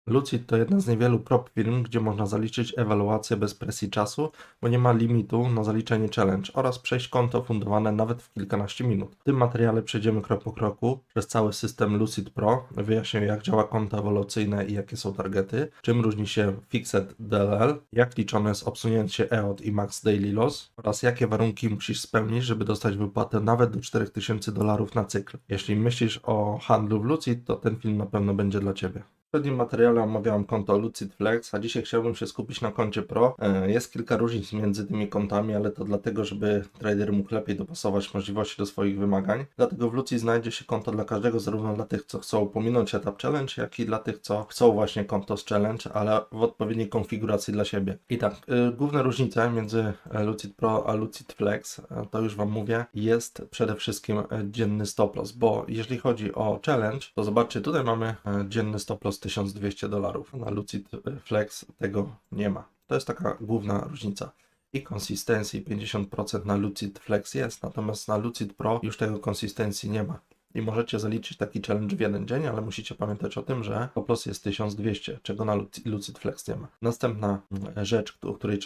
Lucid to jedna z niewielu prop firm, gdzie można zaliczyć ewaluację bez presji czasu, bo nie ma limitu na zaliczenie challenge oraz przejść konto fundowane nawet w kilkanaście minut. W tym materiale przejdziemy krok po kroku przez cały system Lucid Pro, wyjaśnię jak działa konto ewolucyjne i jakie są targety, czym różni się Fixed DLL, jak liczone jest obsunięcie EOD i Max Daily Loss oraz jakie warunki musisz spełnić, żeby dostać wypłatę nawet do $4000 na cykl. Jeśli myślisz o handlu w Lucid, to ten film na pewno będzie dla Ciebie. W poprzednim materiale omawiałem konto Lucid Flex, a dzisiaj chciałbym się skupić na koncie Pro. Jest kilka różnic między tymi kontami, ale to dlatego, żeby trader mógł lepiej dopasować możliwości do swoich wymagań. Dlatego w Lucid znajdzie się konto dla każdego, zarówno dla tych, co chcą pominąć etap challenge, jak i dla tych, co chcą właśnie konto z challenge, ale w odpowiedniej konfiguracji dla siebie. I tak, główne różnice między Lucid Pro a Lucid Flex, to już Wam mówię, jest przede wszystkim dzienny stop loss, bo jeżeli chodzi o challenge, to zobaczcie, tutaj mamy dzienny stop loss $1200. Na Lucid Flex tego nie ma. To jest taka główna różnica. I consistency 50% na Lucid Flex jest, natomiast na Lucid Pro już tego consistency nie ma. I możecie zaliczyć taki challenge w jeden dzień, ale musicie pamiętać o tym, że stop loss jest 1200, czego na Lucid Flex nie ma. Następna rzecz, o której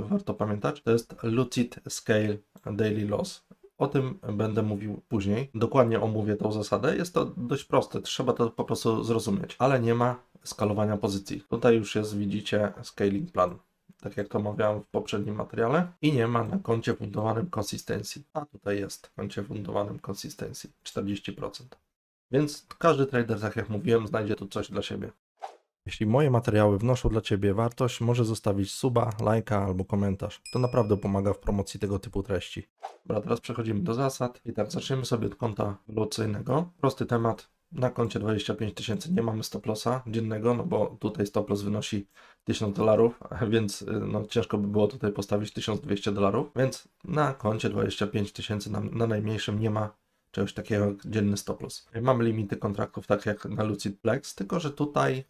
warto pamiętać, to jest Lucid Scale Daily Loss. O tym będę mówił później. Dokładnie omówię tą zasadę. Jest to dość proste, trzeba to po prostu zrozumieć, ale nie ma skalowania pozycji. Tutaj już jest, widzicie, scaling plan, tak jak to omawiałem w poprzednim materiale, i nie ma na koncie fundowanym consistency, a tutaj jest w koncie fundowanym consistency 40%. Więc każdy trader, tak jak mówiłem, znajdzie tu coś dla siebie. Jeśli moje materiały wnoszą dla Ciebie wartość, może zostawić suba, lajka albo komentarz. To naprawdę pomaga w promocji tego typu treści. Dobra, teraz przechodzimy do zasad. I tak, zaczniemy sobie od konta ewolucyjnego. Prosty temat. Na koncie 25 tysięcy nie mamy stop lossa dziennego, no bo tutaj stop loss wynosi $1000, więc no, ciężko by było tutaj postawić $1200, więc na koncie 25 tysięcy na najmniejszym nie ma czegoś takiego jak dzienny stop loss. Mamy limity kontraktów tak jak na Lucid Flex, tylko że tutaj,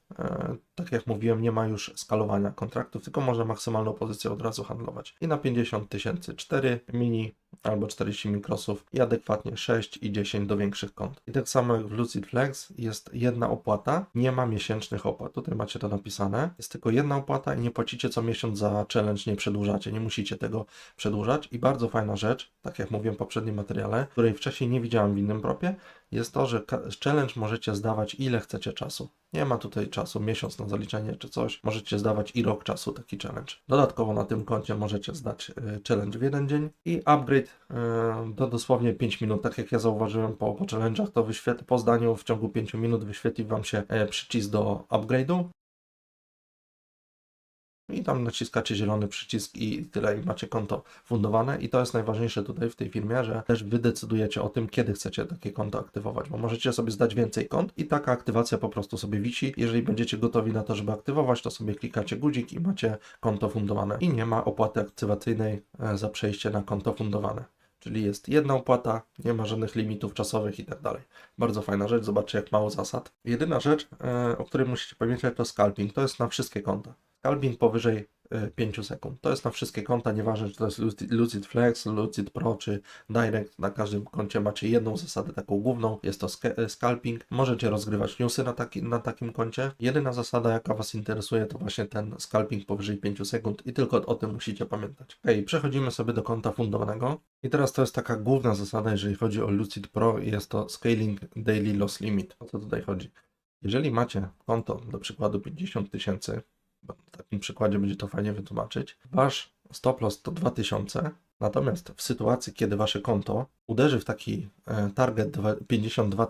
tak jak mówiłem, nie ma już skalowania kontraktów, tylko można maksymalną pozycję od razu handlować. I na 50 tysięcy 4 mini albo 40 mikrosów i adekwatnie 6 i 10 do większych kont. I tak samo jak w Lucid Flex jest jedna opłata, nie ma miesięcznych opłat. Tutaj macie to napisane. Jest tylko jedna opłata i nie płacicie co miesiąc za challenge, nie przedłużacie, nie musicie tego przedłużać. I bardzo fajna rzecz, tak jak mówiłem w poprzednim materiale, której wcześniej nie widziałem w innym propie, jest to, że challenge możecie zdawać ile chcecie czasu. Nie ma tutaj czasu, miesiąc na zaliczenie czy coś. Możecie zdawać i rok czasu taki challenge. Dodatkowo na tym koncie możecie zdać challenge w jeden dzień i upgrade do dosłownie 5 minut. Tak jak ja zauważyłem po challenge'ach, to po zdaniu w ciągu 5 minut wyświetli Wam się przycisk do upgrade'u. I tam naciskacie zielony przycisk i tyle, i macie konto fundowane. I to jest najważniejsze tutaj w tej firmie, że też Wy decydujecie o tym, kiedy chcecie takie konto aktywować, bo możecie sobie zdać więcej kont i taka aktywacja po prostu sobie wisi. Jeżeli będziecie gotowi na to, żeby aktywować, to sobie klikacie guzik i macie konto fundowane. I nie ma opłaty aktywacyjnej za przejście na konto fundowane. Czyli jest jedna opłata, nie ma żadnych limitów czasowych i tak dalej. Bardzo fajna rzecz, zobaczcie jak mało zasad. Jedyna rzecz, o której musicie pamiętać, to scalping. To jest na wszystkie konta. Scalping powyżej 5 sekund. To jest na wszystkie konta, nieważne czy to jest Lucid Flex, Lucid Pro czy Direct. Na każdym koncie macie jedną zasadę taką główną, jest to scalping. Możecie rozgrywać newsy na takim koncie. Jedyna zasada jaka Was interesuje to właśnie ten scalping powyżej 5 sekund i tylko o tym musicie pamiętać. Ok, przechodzimy sobie do konta fundowanego. I teraz to jest taka główna zasada, jeżeli chodzi o Lucid Pro i jest to Scaling Daily Loss Limit. O co tutaj chodzi? Jeżeli macie konto, do przykładu 50 tysięcy, bo w takim przykładzie będzie to fajnie wytłumaczyć, Wasz stop loss to 2000, natomiast w sytuacji, kiedy Wasze konto uderzy w taki target 52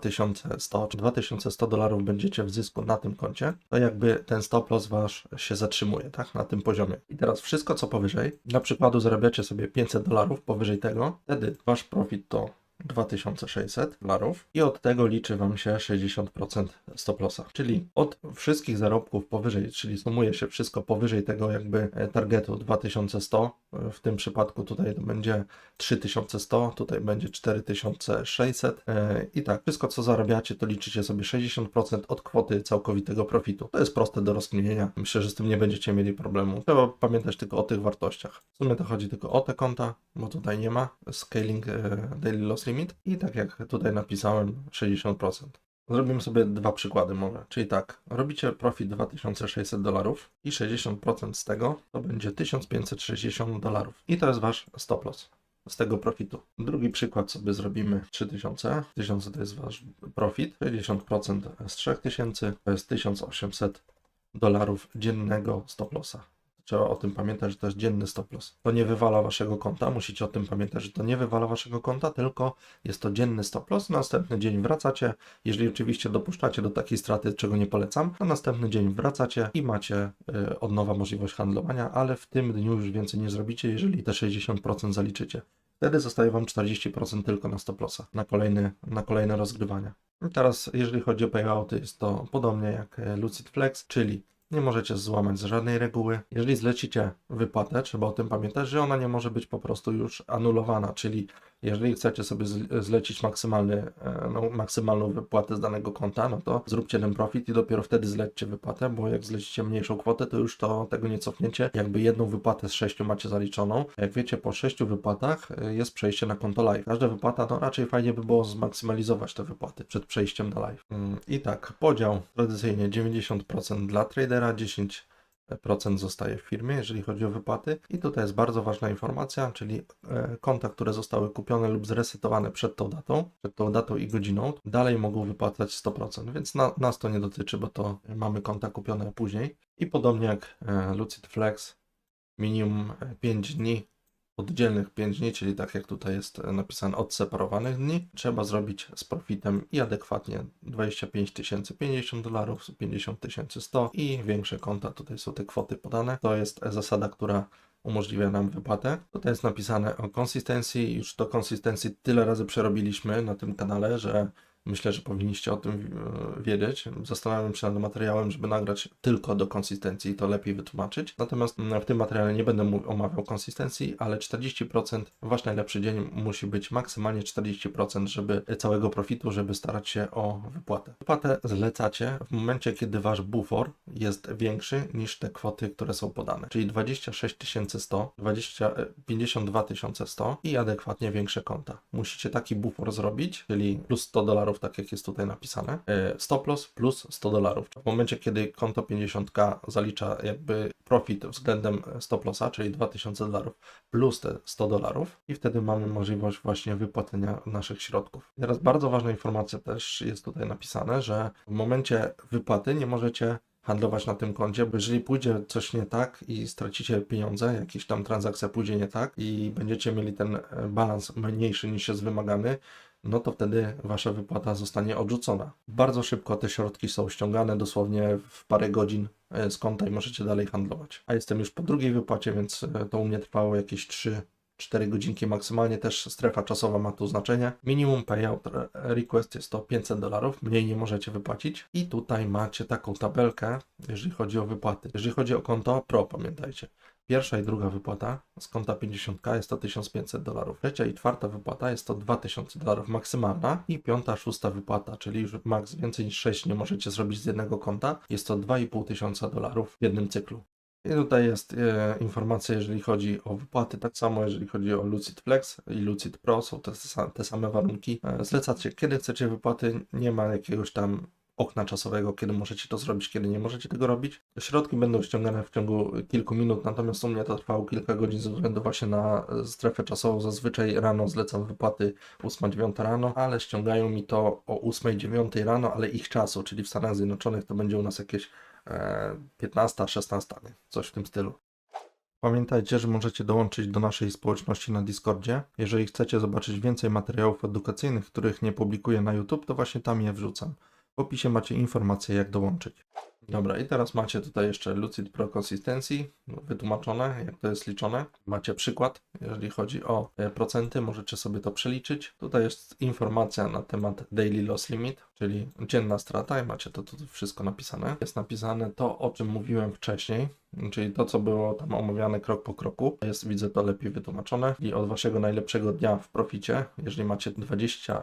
100, czy $2100 będziecie w zysku na tym koncie, to jakby ten stop loss Wasz się zatrzymuje, tak, na tym poziomie. I teraz wszystko co powyżej, na przykładu zarabiacie sobie $500 powyżej tego, wtedy Wasz profit to $2600 i od tego liczy Wam się 60% stop lossa. Czyli od wszystkich zarobków powyżej, czyli sumuje się wszystko powyżej tego jakby targetu 2100, w tym przypadku tutaj to będzie 3100, tutaj będzie 4600 i tak, wszystko co zarabiacie to liczycie sobie 60% od kwoty całkowitego profitu. To jest proste do rozkminienia, myślę, że z tym nie będziecie mieli problemu. Trzeba pamiętać tylko o tych wartościach. W sumie to chodzi tylko o te konta, bo tutaj nie ma scaling daily loss limit i tak jak tutaj napisałem 60%. Zrobimy sobie dwa przykłady może, czyli tak, robicie profit $2600 i 60% z tego to będzie $1560 i to jest wasz stop loss z tego profitu. Drugi przykład sobie zrobimy 3000, 1000 to jest wasz profit, 60% z 3000 to jest $1800 dziennego stop lossa. Trzeba o tym pamiętać, że to jest dzienny stop loss. To nie wywala waszego konta, musicie o tym pamiętać, że to nie wywala waszego konta, tylko jest to dzienny stop loss. Następny dzień wracacie, jeżeli oczywiście dopuszczacie do takiej straty, czego nie polecam, na następny dzień wracacie i macie od nowa możliwość handlowania, ale w tym dniu już więcej nie zrobicie, jeżeli te 60% zaliczycie. Wtedy zostaje wam 40% tylko na stop lossa, na kolejne rozgrywania. I teraz, jeżeli chodzi o payouty, jest to podobnie jak Lucid Flex, czyli nie możecie złamać z żadnej reguły. Jeżeli zlecicie wypłatę, trzeba o tym pamiętać, że ona nie może być po prostu już anulowana, czyli jeżeli chcecie sobie zlecić maksymalną wypłatę z danego konta, no to zróbcie ten profit i dopiero wtedy zlećcie wypłatę, bo jak zlecicie mniejszą kwotę, to już tego nie cofniecie. Jakby jedną wypłatę z 6 macie zaliczoną. Jak wiecie, po 6 wypłatach jest przejście na konto live. Każda wypłata, no raczej fajnie by było zmaksymalizować te wypłaty przed przejściem na live. I tak, podział tradycyjnie 90% dla tradera, 10% zostaje w firmie, jeżeli chodzi o wypłaty. I tutaj jest bardzo ważna informacja, czyli konta, które zostały kupione lub zresetowane przed tą datą i godziną, dalej mogą wypłacać 100%, więc nas to nie dotyczy, bo to mamy konta kupione później. I podobnie jak Lucid Flex, minimum 5 dni, oddzielnych 5 dni, czyli tak jak tutaj jest napisane, odseparowanych dni, trzeba zrobić z profitem i adekwatnie $25 050, $50 100 i większe konta, tutaj są te kwoty podane. To jest zasada, która umożliwia nam wypłatę. Tutaj jest napisane o konsystencji, już to konsystencji tyle razy przerobiliśmy na tym kanale, że myślę, że powinniście o tym wiedzieć. Zastanawiam się nad materiałem, żeby nagrać tylko do konsystencji i to lepiej wytłumaczyć. Natomiast w tym materiale nie będę omawiał konsystencji, ale 40% wasz najlepszy dzień musi być maksymalnie 40% całego profitu, żeby starać się o wypłatę. Wypłatę zlecacie w momencie, kiedy wasz bufor jest większy niż te kwoty, które są podane, czyli 26 100, 52 100 i adekwatnie większe konta. Musicie taki bufor zrobić, czyli plus $100, tak jak jest tutaj napisane, stop loss plus $100. W momencie, kiedy konto 50k zalicza jakby profit względem stop lossa, czyli $2000 plus te $100 i wtedy mamy możliwość właśnie wypłacenia naszych środków. Teraz bardzo ważna informacja też jest tutaj napisane, że w momencie wypłaty nie możecie handlować na tym koncie, bo jeżeli pójdzie coś nie tak i stracicie pieniądze, jakaś tam transakcja pójdzie nie tak i będziecie mieli ten balans mniejszy niż jest wymagany, no to wtedy wasza wypłata zostanie odrzucona. Bardzo szybko te środki są ściągane, dosłownie w parę godzin z konta i możecie dalej handlować. A jestem już po drugiej wypłacie, więc to u mnie trwało jakieś 3-4 godzinki maksymalnie, też strefa czasowa ma tu znaczenie. Minimum payout request jest to $500, mniej nie możecie wypłacić. I tutaj macie taką tabelkę, jeżeli chodzi o wypłaty. Jeżeli chodzi o konto Pro, pamiętajcie. Pierwsza i druga wypłata z konta 50k jest to $1500. Trzecia i czwarta wypłata jest to $2000 maksymalna i piąta, szósta wypłata, czyli już maks więcej niż 6 nie możecie zrobić z jednego konta, jest to $2500 w jednym cyklu. I tutaj jest informacja, jeżeli chodzi o wypłaty, tak samo jeżeli chodzi o Lucid Flex i Lucid Pro, są te same warunki. Zlecacie, kiedy chcecie wypłaty, nie ma jakiegoś tam okna czasowego, kiedy możecie to zrobić, kiedy nie możecie tego robić. Środki będą ściągane w ciągu kilku minut, natomiast u mnie to trwało kilka godzin ze względu właśnie na strefę czasową. Zazwyczaj rano zlecam wypłaty 8-9 rano, ale ściągają mi to o 8-9 rano, ale ich czasu, czyli w Stanach Zjednoczonych to będzie u nas jakieś 15-16, coś w tym stylu. Pamiętajcie, że możecie dołączyć do naszej społeczności na Discordzie. Jeżeli chcecie zobaczyć więcej materiałów edukacyjnych, których nie publikuję na YouTube, to właśnie tam je wrzucam. W opisie macie informacje, jak dołączyć. Dobra, i teraz macie tutaj jeszcze Lucid Pro Consistency wytłumaczone, jak to jest liczone. Macie przykład, jeżeli chodzi o procenty, możecie sobie to przeliczyć. Tutaj jest informacja na temat Daily Loss Limit, czyli dzienna strata i macie to tu wszystko napisane. Jest napisane to, o czym mówiłem wcześniej, czyli to, co było tam omawiane krok po kroku. Widzę to lepiej wytłumaczone. I od waszego najlepszego dnia w proficie, jeżeli macie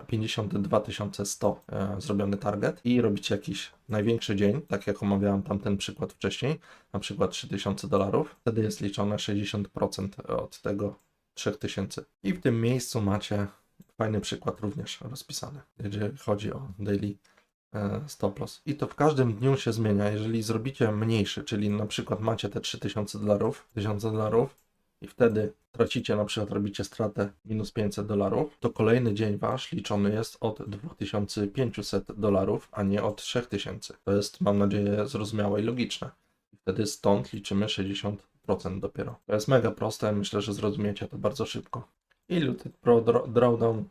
52 100 zrobiony target i robicie jakiś największy dzień, tak jak omawiałem tam ten przykład wcześniej, na przykład $3000, wtedy jest liczone 60% od tego 3000. I w tym miejscu macie fajny przykład również rozpisany, jeżeli chodzi o Daily stop loss. I to w każdym dniu się zmienia. Jeżeli zrobicie mniejszy, czyli na przykład macie te $3000 i wtedy tracicie, na przykład robicie stratę minus $500, to kolejny dzień wasz liczony jest od $2500, a nie od 3000. To jest, mam nadzieję, zrozumiałe i logiczne. I wtedy stąd liczymy 60% dopiero. To jest mega proste, myślę, że zrozumiecie to bardzo szybko. I Lucid Pro Drawdown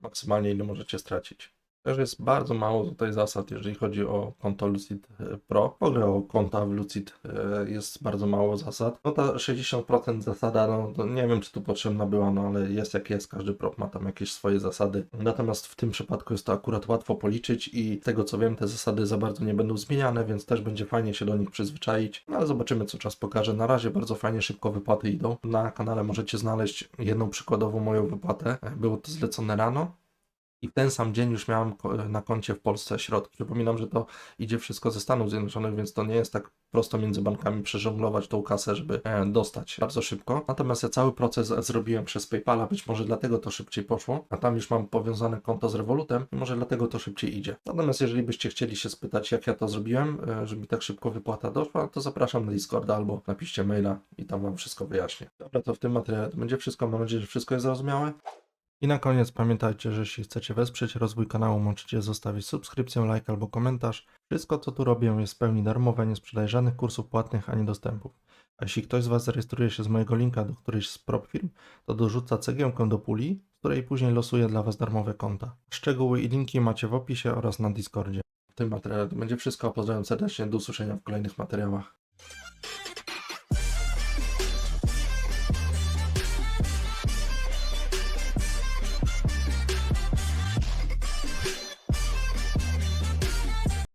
maksymalnie ile możecie stracić. Też jest bardzo mało tutaj zasad, jeżeli chodzi o konto Lucid Pro. W ogóle o konta w Lucid jest bardzo mało zasad. No ta 60% zasada, no to nie wiem czy tu potrzebna była, no ale jest jak jest, każdy prop ma tam jakieś swoje zasady. Natomiast w tym przypadku jest to akurat łatwo policzyć i z tego co wiem te zasady za bardzo nie będą zmieniane, więc też będzie fajnie się do nich przyzwyczaić. No ale zobaczymy co czas pokaże. Na razie bardzo fajnie, szybko wypłaty idą. Na kanale możecie znaleźć jedną przykładową moją wypłatę. Było to zlecone rano. I w ten sam dzień już miałem na koncie w Polsce środki. Przypominam, że to idzie wszystko ze Stanów Zjednoczonych, więc to nie jest tak prosto między bankami przeżonglować tą kasę, żeby dostać bardzo szybko. Natomiast ja cały proces zrobiłem przez PayPala, być może dlatego to szybciej poszło, a tam już mam powiązane konto z Revolutem i może dlatego to szybciej idzie. Natomiast jeżeli byście chcieli się spytać, jak ja to zrobiłem, żeby mi tak szybko wypłata doszła, to zapraszam na Discorda albo napiszcie maila i tam wam wszystko wyjaśnię. Dobra, to w tym materiale to będzie wszystko. Mam nadzieję, że wszystko jest zrozumiałe. I na koniec pamiętajcie, że jeśli chcecie wesprzeć rozwój kanału, możecie zostawić subskrypcję, like albo komentarz. Wszystko co tu robię jest w pełni darmowe, nie sprzedaję żadnych kursów płatnych ani dostępów. A jeśli ktoś z Was zarejestruje się z mojego linka do którejś z prop firm, to dorzuca cegiełkę do puli, z której później losuję dla Was darmowe konta. Szczegóły i linki macie w opisie oraz na Discordzie. W tym materiale to będzie wszystko. Pozdrawiam serdecznie, do usłyszenia w kolejnych materiałach.